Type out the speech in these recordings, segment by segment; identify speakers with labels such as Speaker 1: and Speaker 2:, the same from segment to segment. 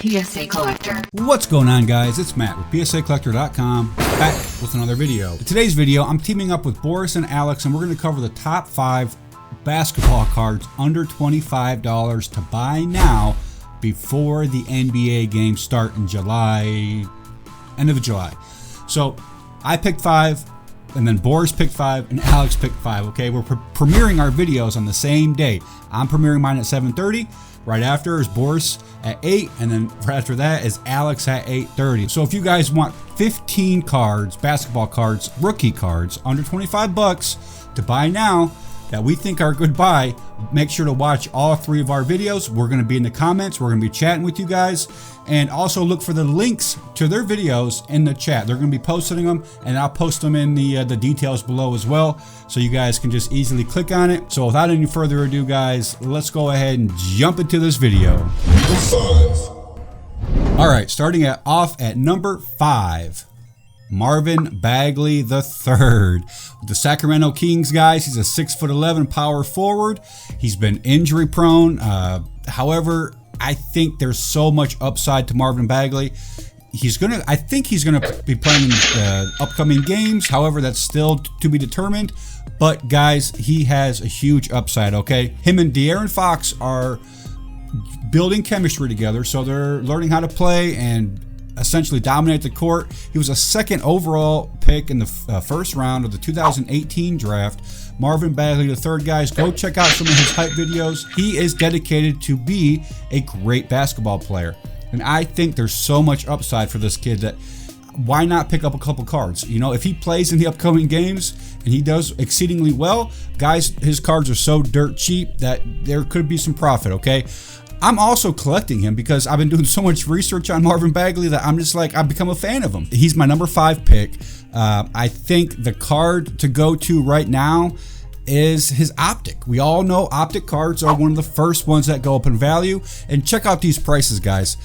Speaker 1: PSA Collector.
Speaker 2: What's going on, guys? It's Matt with PSAcollector.com, back with another video. In today's video, I'm teaming up with Boris and Alex, and we're going to cover the top 5 basketball cards under $25 to buy now before the NBA games start in July, end of July. So I picked 5, and then Boris picked 5, and Alex picked 5. Okay, we're premiering our videos on the same day. I'm premiering mine at 7:30. Right after is Boris at 8, and then right after that is Alex at 8:30. So if you guys want 15 cards, basketball cards, rookie cards under 25 bucks to buy now that we think are a good buy, make sure to watch all 3 of our videos. We're going to be in the comments. We're going to be chatting with you guys, and also look for the links to their videos in the chat. They're going to be posting them, and I'll post them in the details below as well, so you guys can just easily click on it. So without any further ado, guys, let's go ahead and jump into this video. All right, starting off at number 5. Marvin Bagley III. The Sacramento Kings, guys. He's a 6'11" power forward. He's been injury prone. However, I think there's so much upside to Marvin Bagley. I think he's gonna be playing in the upcoming games. However, that's still to be determined. But guys, he has a huge upside. Okay, him and De'Aaron Fox are building chemistry together, so they're learning how to play and essentially dominate the court. He was a 2nd overall pick in the first round of the 2018 draft. Marvin Bagley III, guys, go check out some of his hype videos. He is dedicated to be a great basketball player, and I think there's so much upside for this kid that why not pick up a couple cards? You know, if he plays in the upcoming games and he does exceedingly well, guys, his cards are so dirt cheap that there could be some profit. Okay, I'm also collecting him because I've been doing so much research on Marvin Bagley that I'm just like, I've become a fan of him. He's my number 5 pick. I think the card to go to right now is his optic. We all know optic cards are one of the first ones that go up in value. And check out these prices, guys.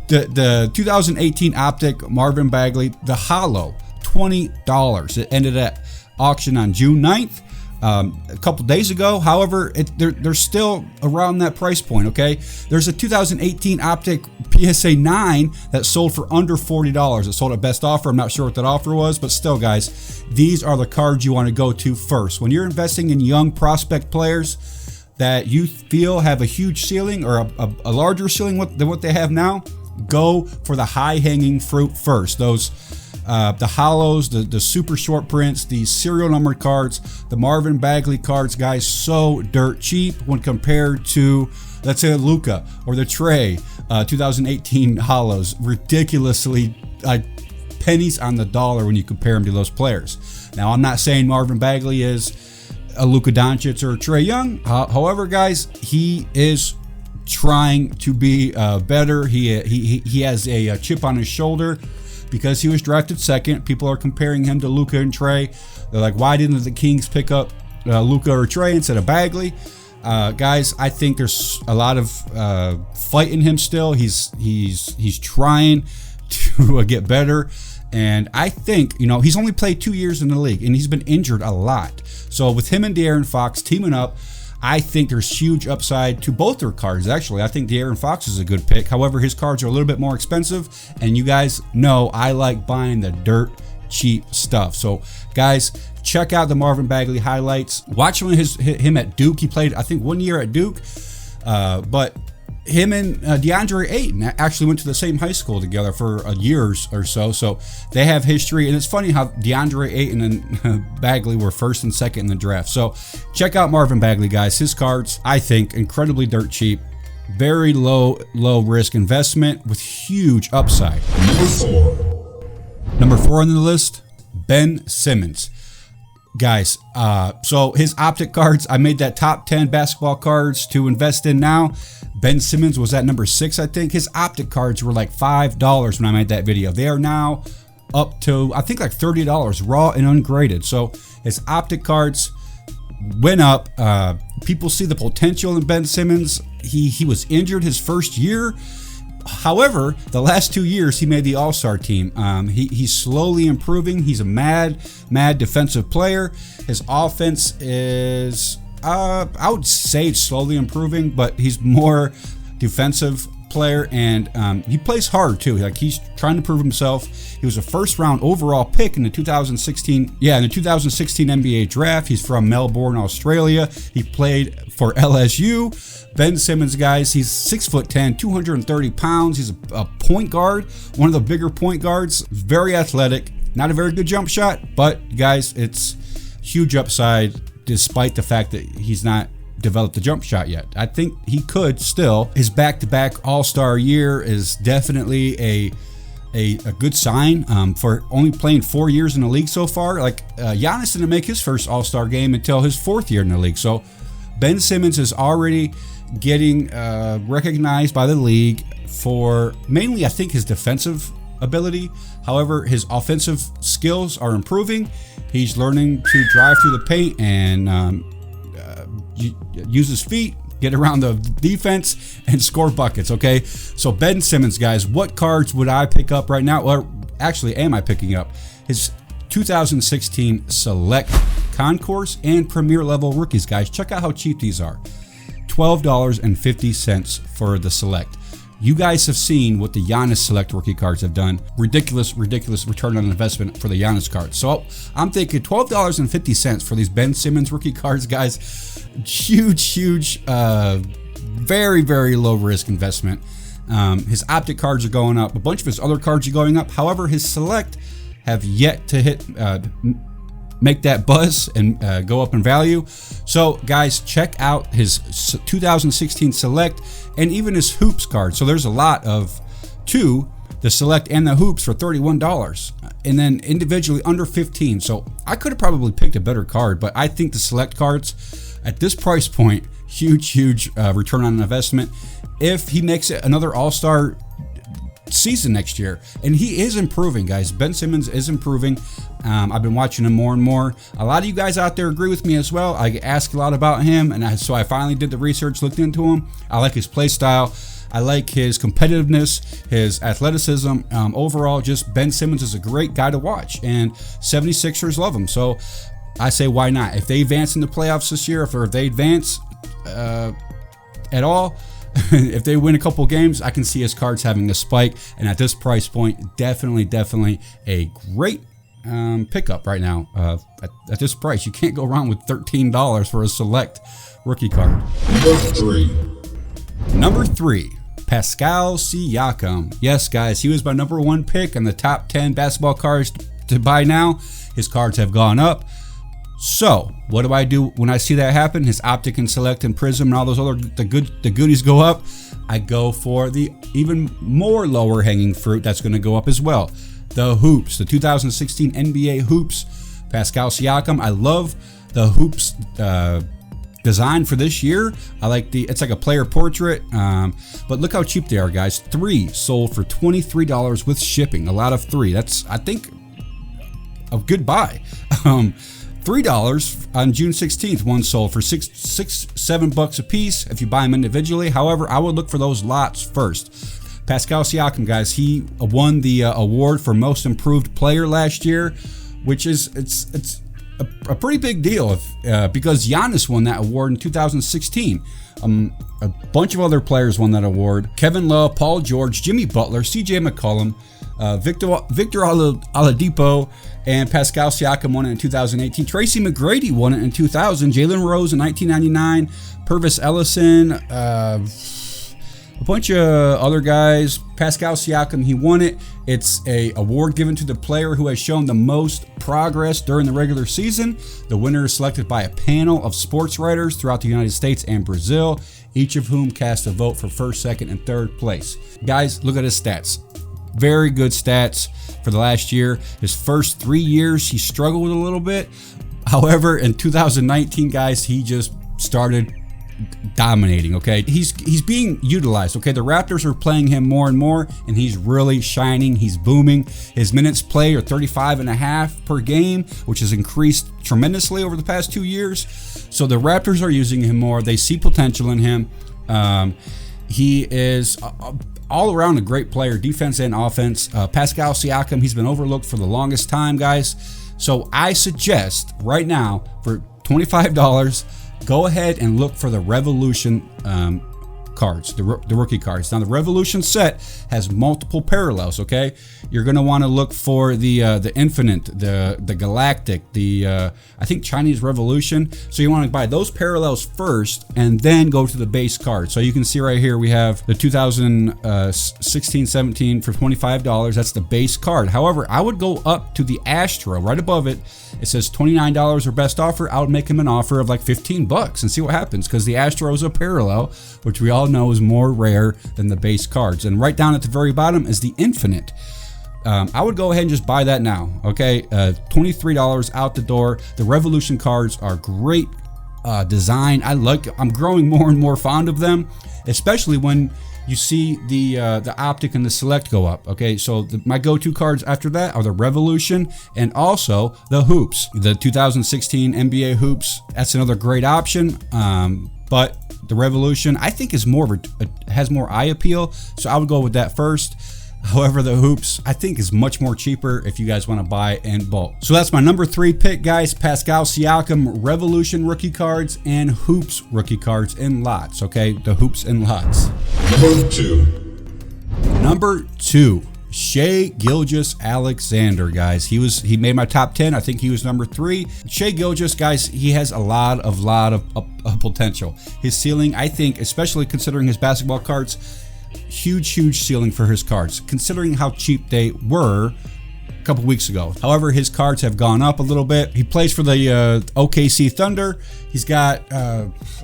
Speaker 2: The 2018 optic Marvin Bagley, the Hollow, $20. It ended at auction on June 9th. A couple days ago. However, they're still around that price point. Okay, there's a 2018 optic PSA 9 that sold for under $40. It sold at best offer. I'm not sure what that offer was, but still, guys, these are the cards you want to go to first when you're investing in young prospect players that you feel have a huge ceiling or a larger ceiling than what they have now. Go for the high-hanging fruit first. Those the hollows, the super short prints, the serial numbered cards, the Marvin Bagley cards, guys, so dirt cheap when compared to, let's say, the Luka or the Trey 2018 hollows. Ridiculously pennies on the dollar when you compare them to those players. Now, I'm not saying Marvin Bagley is a Luka Doncic or a Trey Young. However, guys, he is trying to be better. He has a chip on his shoulder because he was drafted 2nd. People are comparing him to Luka and Trey. They're like, why didn't the Kings pick up Luka or Trey instead of Bagley? Guys, I think there's a lot of fight in him still. He's trying to get better, and I think, you know, he's only played 2 years in the league, and he's been injured a lot. So with him and De'Aaron Fox teaming up, I think there's huge upside to both their cards. Actually, I think De'Aaron Fox is a good pick. However, his cards are a little bit more expensive, and you guys know I like buying the dirt cheap stuff. So, guys, check out the Marvin Bagley highlights. Watch him at Duke. He played, I think, 1 year at Duke, but him and DeAndre Ayton actually went to the same high school together for a year or so. So they have history, and it's funny how DeAndre Ayton and Bagley were 1st and 2nd in the draft. So check out Marvin Bagley, guys. His cards, I think, incredibly dirt cheap, very low risk investment with huge upside. Number 4 on the list, Ben Simmons. Guys, so his optic cards, I made that top 10 basketball cards to invest in now. Ben Simmons was at number 6, I think. His optic cards were like $5 when I made that video. They are now up to, I think, like $30 raw and ungraded. So his optic cards went up. People see the potential in Ben Simmons. He was injured his first year. However, the last 2 years, he made the All-Star team. He's slowly improving. He's a mad defensive player. His offense is, I would say it's slowly improving, but he's more defensive player, and he plays hard too. Like, he's trying to prove himself. He was a first-round overall pick in the 2016 NBA draft. He's from Melbourne, Australia. He played for LSU. Ben Simmons, guys, he's 6'10", 230 pounds. He's a point guard, one of the bigger point guards. Very athletic. Not a very good jump shot, but guys, it's huge upside despite the fact that he's not developed the jump shot yet. I think he could still. His back-to-back All-Star year is definitely a good sign for only playing 4 years in the league so far. Like, Giannis didn't make his first All-Star game until his 4th year in the league. So Ben Simmons is already getting recognized by the league for mainly, I think, his defensive ability. However, his offensive skills are improving. He's learning to drive through the paint and use his feet, get around the defense, and score buckets, okay? So Ben Simmons, guys, what cards would I pick up right now? Or actually, am I picking up? His 2016 Select Concourse and Premier Level Rookies, guys. Check out how cheap these are. $12.50 for the Select. You guys have seen what the Giannis Select rookie cards have done. Ridiculous return on investment for the Giannis cards. So I'm thinking $12.50 for these Ben Simmons rookie cards, guys. Huge, very, very low risk investment. His Optic cards are going up. A bunch of his other cards are going up. However, his Select have yet to make that buzz and go up in value. So guys, check out his 2016 Select and even his Hoops card. So there's a lot of the Select and the Hoops for $31, and then individually under $15. So I could have probably picked a better card, but I think the Select cards at this price point, huge return on investment. If he makes it another All-Star season next year, and he is improving, guys. Ben Simmons is improving. I've been watching him more and more. A lot of you guys out there agree with me as well. I ask a lot about him, and so I finally did the research, looked into him. I like his play style. I like his competitiveness, his athleticism. Overall, just Ben Simmons is a great guy to watch, and 76ers love him. So I say, why not? If they advance in the playoffs this year, if they advance at all, if they win a couple games, I can see his cards having a spike. And at this price point, definitely a great pickup right now. At this price, you can't go wrong with $13 for a Select rookie card. Number three, Pascal Siakam. Yes, guys, he was my number one pick in the top 10 basketball cards to buy now. His cards have gone up. So what do I do when I see that happen? His Optic and Select and Prism and all those other the goodies go up. I go for the even more lower hanging fruit that's going to go up as well. The Hoops, the 2016 NBA Hoops, Pascal Siakam. I love the Hoops design for this year. I like it's like a player portrait, but look how cheap they are, guys. 3 sold for $23 with shipping. A lot of 3. That's, I think, a good buy. $3 on June 16th. One sold for $7 a piece if you buy them individually. However, I would look for those lots first. Pascal Siakam, guys, he won the award for most improved player last year, which is it's a pretty big deal because Giannis won that award in 2016. A bunch of other players won that award. Kevin Love, Paul George, Jimmy Butler, CJ McCollum, Victor Oladipo, and Pascal Siakam won it in 2018. Tracy McGrady won it in 2000. Jalen Rose in 1999. Purvis Ellison, a bunch of other guys. Pascal Siakam, he won it. It's a award given to the player who has shown the most progress during the regular season. The winner is selected by a panel of sports writers throughout the United States and Brazil, each of whom cast a vote for first, second, and third place. Guys, look at his stats. Very good stats for the last year. His first 3 years, he struggled a little bit. However, in 2019, guys, he just started dominating, okay? He's being utilized, okay? The Raptors are playing him more and more, and he's really shining. He's booming. His minutes played are 35.5 per game, which has increased tremendously over the past 2 years. So the Raptors are using him more. They see potential in him. He is all around a great player, defense and offense. Pascal Siakam, he's been overlooked for the longest time, guys. So I suggest right now for $25, go ahead and look for the Revolution cards, the rookie cards. Now the Revolution set has multiple parallels, okay? You're gonna wanna look for the Infinite, the Galactic, I think Chinese Revolution. So you wanna buy those parallels first and then go to the base card. So you can see right here, we have the 2016-17 for $25. That's the base card. However, I would go up to the Astro right above it. It says $29 or best offer. I would make him an offer of like 15 bucks and see what happens, because the Astro is a parallel, which we all know is more rare than the base cards. And right down at the very bottom is the Infinite. I would go ahead and just buy that now, okay? $23 out the door. The Revolution cards are great design. I'm growing more and more fond of them, especially when you see the Optic and the Select go up, okay? So my go-to cards after that are the Revolution and also the Hoops. The 2016 NBA Hoops, that's another great option, but the Revolution, I think, is has more eye appeal, so I would go with that first. However, the Hoops, I think, is much more cheaper if you guys want to buy in bulk. So that's my number 3 pick, guys. Pascal Siakam Revolution rookie cards and Hoops rookie cards in lots, okay? The Hoops in lots. Number 2, Shai Gilgeous-Alexander, guys. He made my top 10. I think he was number 3. Shai Gilgeous, guys, he has a lot of potential. His ceiling, I think, especially considering his basketball cards, huge ceiling for his cards, considering how cheap they were a couple weeks ago. However, his cards have gone up a little bit. He plays for the OKC Thunder. He's got,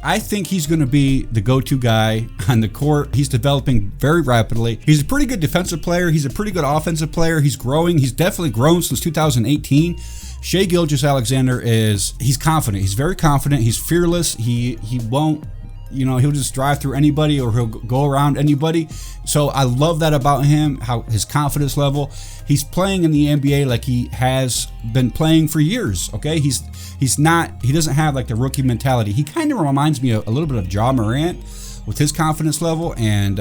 Speaker 2: I think he's going to be the go-to guy on the court. He's developing very rapidly. He's a pretty good defensive player. He's a pretty good offensive player. He's growing. He's definitely grown since 2018. Shai Gilgeous-Alexander he's confident. He's very confident. He's fearless. He won't, he'll just drive through anybody, or he'll go around anybody. So I love that about him, how his confidence level. He's playing in the NBA like he has been playing for years, okay? He doesn't have like the rookie mentality. He kind of reminds me a little bit of Ja Morant with his confidence level and,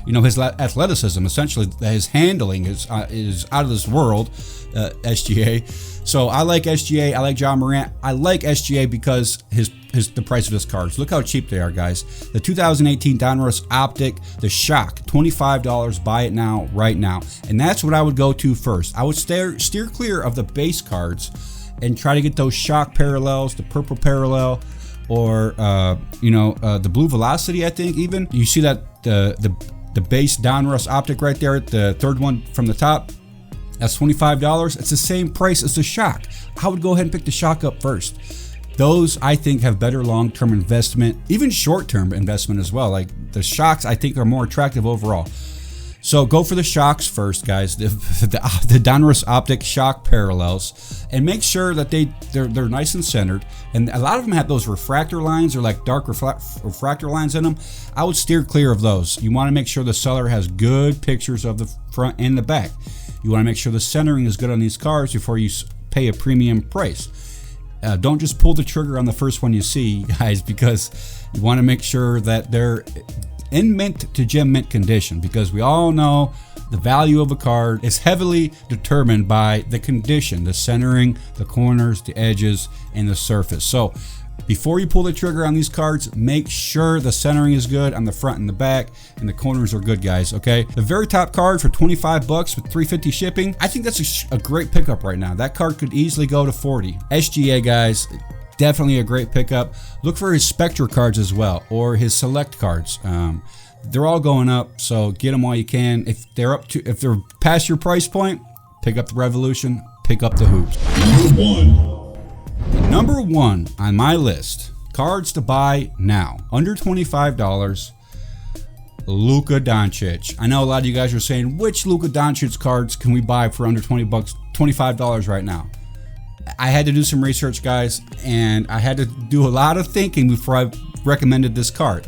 Speaker 2: his athleticism. Essentially, his handling is out of this world, SGA. So I like SGA. I like Ja Morant. I like SGA because the price of his cards. Look how cheap they are, guys. The 2018 Donruss Optic, the Shock, $25. Buy it now, right now. And that's what I would go to first. I would steer clear of the base cards and try to get those Shock parallels, the purple parallel, or the blue Velocity. I think even you see that the base Donruss Optic right there, the third one from the top. That's $25. It's the same price as the Shock. I would go ahead and pick the Shock up first. Those, I think, have better long-term investment, even short-term investment as well. Like the Shocks, I think, are more attractive overall. So go for the Shocks first, guys. The Donruss Optic Shock parallels, and make sure that they're nice and centered. And a lot of them have those refractor lines, or like dark refractor lines in them. I would steer clear of those. You want to make sure the seller has good pictures of the front and the back. You want to make sure the centering is good on these cards before you pay a premium price. Don't just pull the trigger on the first one you see, guys, because you want to make sure that they're in mint to gem mint condition, because we all know the value of a card is heavily determined by the condition, the centering, the corners, the edges, and the surface. So before you pull the trigger on these cards, make sure the centering is good on the front and the back, and the corners are good, guys, okay? The very top card for 25 bucks with $3.50 shipping, I think that's a great pickup right now. That card could easily go to 40. SGA, guys, definitely a great pickup. Look for his Spectra cards as well, or his Select cards. They're all going up, so get them while you can. If they're past your price point, pick up the Revolution, pick up the Hoops. Number one on my list, cards to buy now, under $25, Luka Doncic. I know a lot of you guys are saying, which Luka Doncic cards can we buy for under $25 right now? I had to do some research, guys, and I had to do a lot of thinking before I recommended this card.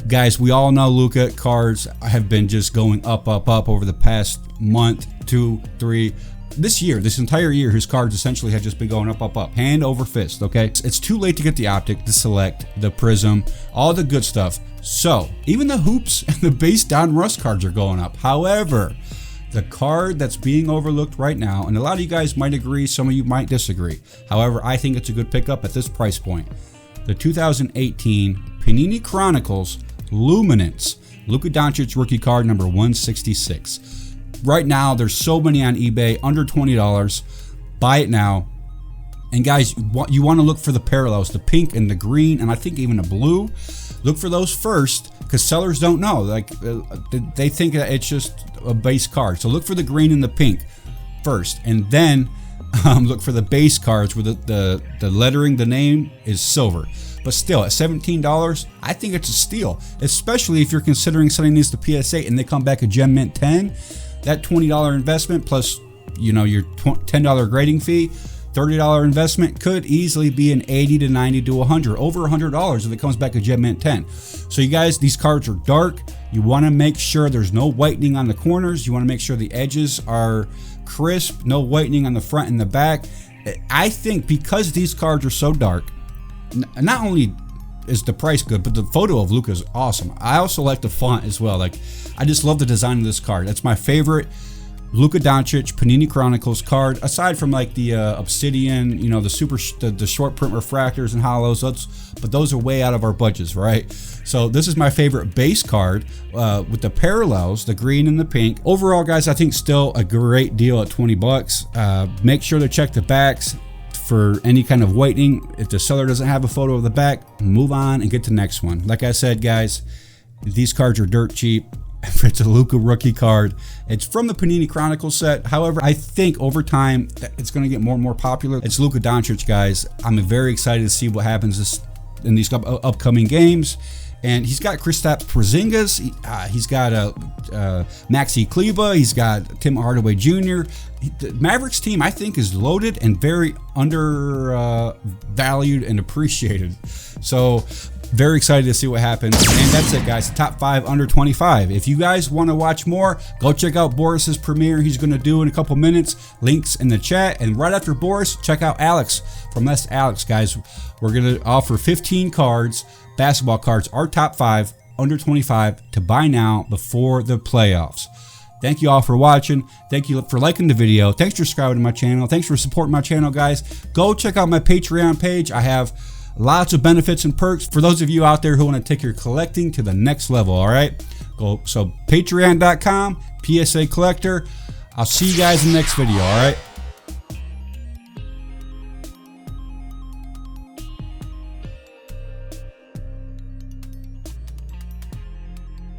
Speaker 2: Guys, we all know Luka cards have been just going up over the past month, 2, 3. This entire year, his cards essentially have just been going up, hand over fist, okay? It's too late to get the Optic, the Select, the Prism, all the good stuff. So, even the Hoops and the base Donruss cards are going up. However, the card that's being overlooked right now, and a lot of you guys might agree, some of you might disagree. However, I think it's a good pickup at this price point. The 2018 Panini Chronicles Luminance, Luka Doncic rookie card number 166. Right now, there's so many on eBay, under $20. Buy it now. And guys, you want to look for the parallels, the pink and the green, and I think even the blue. Look for those first, because sellers don't know. Like they think that it's just a base card. So look for the green and the pink first, and then look for the base cards where the lettering, the name is silver. But still, at $17, I think it's a steal, especially if you're considering sending these to PSA and they come back a Gem Mint 10. That $20 investment plus, your $10 grading fee, $30 investment could easily be an $80 to $90 to $100, over $100 if it comes back a Gem Mint 10. So you guys, these cards are dark. You want to make sure there's no whitening on the corners. You want to make sure the edges are crisp, no whitening on the front and the back. I think because these cards are so dark, not only is the price good, but the photo of Luka is awesome. I also like the font as well. Like, I just love the design of this card. That's my favorite Luka Doncic Panini Chronicles card, aside from like the Obsidian, the short print refractors and hollows. But those are way out of our budgets, right? So this is my favorite base card with the parallels, the green and the pink. Overall, guys, I think still a great deal at $20. Make sure to check the backs for any kind of whitening. If the seller doesn't have a photo of the back, move on and get to the next one. Like I said, guys, these cards are dirt cheap. It's a Luka rookie card. It's from the Panini Chronicles set. However, I think over time it's going to get more and more popular. It's Luka Doncic, guys. I'm very excited to see what happens in these upcoming games. And he's got Kristaps Porzingis. He's got Maxi Kleber. He's got Tim Hardaway Jr. The Mavericks team, I think, is loaded and very undervalued and appreciated. So very excited to see what happens. And that's it, guys. The top 5 under 25. If you guys want to watch more, go check out Boris's premiere he's going to do in a couple minutes. Links in the chat. And right after Boris, check out Alex from Let's Alex, guys. We're going to offer 15 cards, basketball cards, our top 5 under 25 to buy now before the playoffs. Thank you all for watching. Thank you for liking the video. Thanks for subscribing to my channel. Thanks for supporting my channel, guys. Go check out my Patreon page. I have lots of benefits and perks for those of you out there who want to take your collecting to the next level, all right? So patreon.com, PSA Collector. I'll see you guys in the next video, all right?